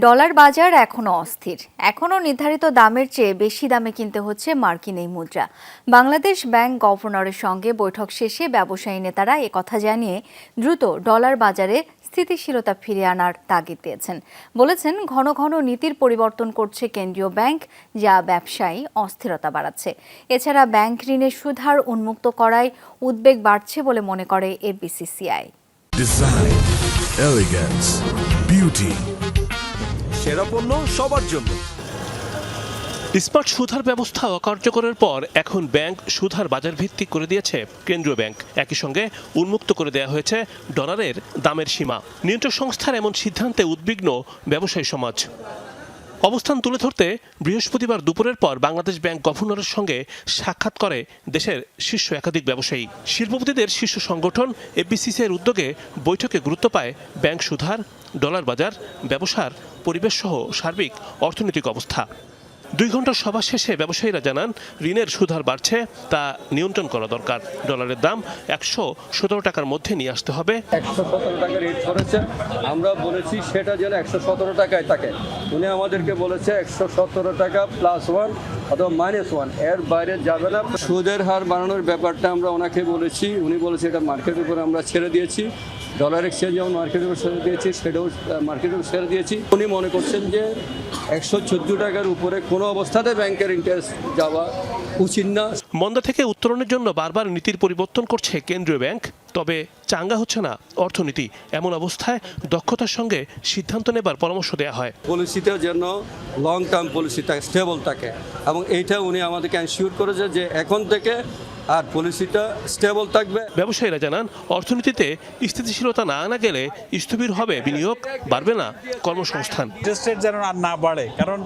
Dollar বাজার এখনো অস্থির। এখনো নির্ধারিত দামের চেয়ে বেশি দামে কিনতে হচ্ছে মার্কিন এই মুদ্রা। বাংলাদেশ ব্যাংক গভর্নরের সঙ্গে বৈঠক শেষে ব্যবসায়ী নেতারা একথা জানিয়ে দ্রুত ডলার বাজারে স্থিতিশীলতা ফিরিয়ে আনার তাগিদ দিয়েছেন। বলেছেন, ঘন ঘন নীতির পরিবর্তন করছে কেন্দ্রীয় ব্যাংক, যা ব্যবসায়ী অস্থিরতা বাড়াচ্ছে। এছাড়া ব্যাংক ঋণের সুদহার উন্মুক্ত করায় উদ্বেগ বাড়ছে বলে মনে করে এফবিসিসিআই। ডিজাইন, এলিগেন্স, বিউটি, সেরা পণ্য সবার জন্য। স্মার্ট সুদহার ব্যবস্থা অকার্যকরের পর এখন ব্যাংক সুদহার বাজার ভিত্তিক করে দিয়েছে কেন্দ্রীয় ব্যাংক। একই সঙ্গে উন্মুক্ত করে দেওয়া হয়েছে ডলারের দামের সীমা। নিয়ন্ত্রক সংস্থার এমন সিদ্ধান্তে উদ্বিগ্ন ব্যবসায়ী সমাজ। অবস্থান তুলে ধরতে বৃহস্পতিবার দুপুরের পর বাংলাদেশ ব্যাংক গভর্নরের সঙ্গে সাক্ষাৎ করে দেশের শীর্ষ একাধিক ব্যবসায়ী। শিল্পপতিদের শীর্ষ সংগঠন এফবিসিসিআইয়ের উদ্যোগে বৈঠকে গুরুত্ব পায় ব্যাংক সুদহার, ডলার বাজার, ব্যবসার পরিবেশ সহ সার্বিক অর্থনৈতিক অবস্থা। 2 ঘন্টার সভা শেষে ব্যবসায়ীরা জানান, ঋণের সুদহার বাড়ছে, তা নিয়ন্ত্রণ করা দরকার। ডলারের দাম 117 টাকার মধ্যে নিয়ে আসতে হবে। 117 টাকা রেট করেছে, আমরা বলেছি সেটা যেন 117 টাকায় থাকে। উনি আমাদেরকে বলেছে 117 টাকা +1 অথবা -1, এর বাইরে যাবে না। সুদের হার বাড়ানোর ব্যাপারটা আমরা ওনাকে বলেছি, উনি বলেছে এটা মার্কেটের উপরে আমরা ছেড়ে দিয়েছি। ডলার এক্সচেঞ্জ যেমন মার্কেটের উপর ছেড়ে দিয়েছি, সেটাও মার্কেটের উপর ছেড়ে দিয়েছি। উনি মনে করছেন যে 114 টাকার উপরে কোনো অবস্থাতে ব্যাংকের ইন্টারেস্ট যাওয়া উচিত না। মন্দা থেকে উত্তরণের জন্য বারবার নীতির পরিবর্তন করছে কেন্দ্রীয় ব্যাংক, তবে চাঙ্গা হচ্ছে না অর্থনীতি। এমন অবস্থায় দক্ষতার সঙ্গে সিদ্ধান্ত নেবার পরামর্শ দেওয়া হয়। পলিসিতেও যেন লং টার্ম পলিসিটা স্টেবল থাকে, এবং এইটা উনি আমাদেরকে এনশিওর করেছে যে এখন থেকে আর পলিসিটা স্টেবল থাকবে। ব্যবসায়ীরা জানান, অর্থনীতিতে স্থিতিশীলতা না আনা গেলে স্থবির হবে বিনিয়োগ, বাড়বে না কর্মসংস্থান। ইন্টারেস্ট রেট যেন আর না বাড়ে, কারণ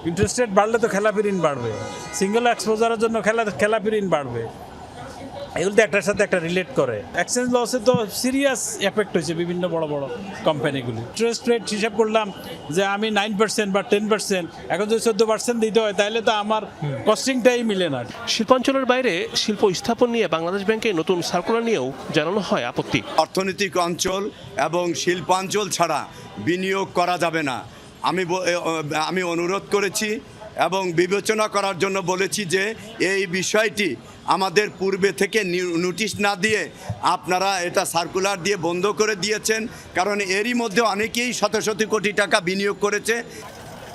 ইন্টারেস্ট রেট বাড়লে তো খেলাপি ঋণ বাড়বে, সিঙ্গেল এক্সপোজারের জন্য খেলাপি ঋণ বাড়বে। এগুলো তো একটার সাথে একটা রিলেট করে। এক্সচেঞ্জ লসে তো সিরিয়াস এফেক্ট হয়েছে বিভিন্ন বড় বড় কোম্পানিগুলি। ইন্টারেস্ট রেট হিসাব করলাম যে আমি 9% বা 10%, এখন যদি 14% দিতে হয়, তাহলে তো আমার কস্টিংটাই মিলে না। শিল্পাঞ্চলের বাইরে শিল্প স্থাপন নিয়ে বাংলাদেশ ব্যাংকের নতুন সার্কুলার নিয়েও জানানো হয় আপত্তি। অর্থনৈতিক অঞ্চল এবং শিল্পাঞ্চল ছাড়া বিনিয়োগ করা যাবে না। আমি অনুরোধ করেছি এবং বিবেচনা করার জন্য বলেছি যে এই বিষয়টি আমাদের পূর্বে থেকে নোটিশ না দিয়ে আপনারা এটা সার্কুলার দিয়ে বন্ধ করে দিয়েছেন, কারণ এরই মধ্যে অনেকেই শত শত কোটি টাকা বিনিয়োগ করেছে।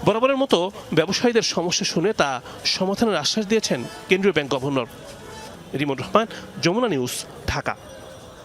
বরাবরের মতো ব্যবসায়ীদের সমস্যা শুনে তা সমাধানের আশ্বাস দিয়েছেন কেন্দ্রীয় bank governor. Rimon Rahman, Jamuna news, Dhaka.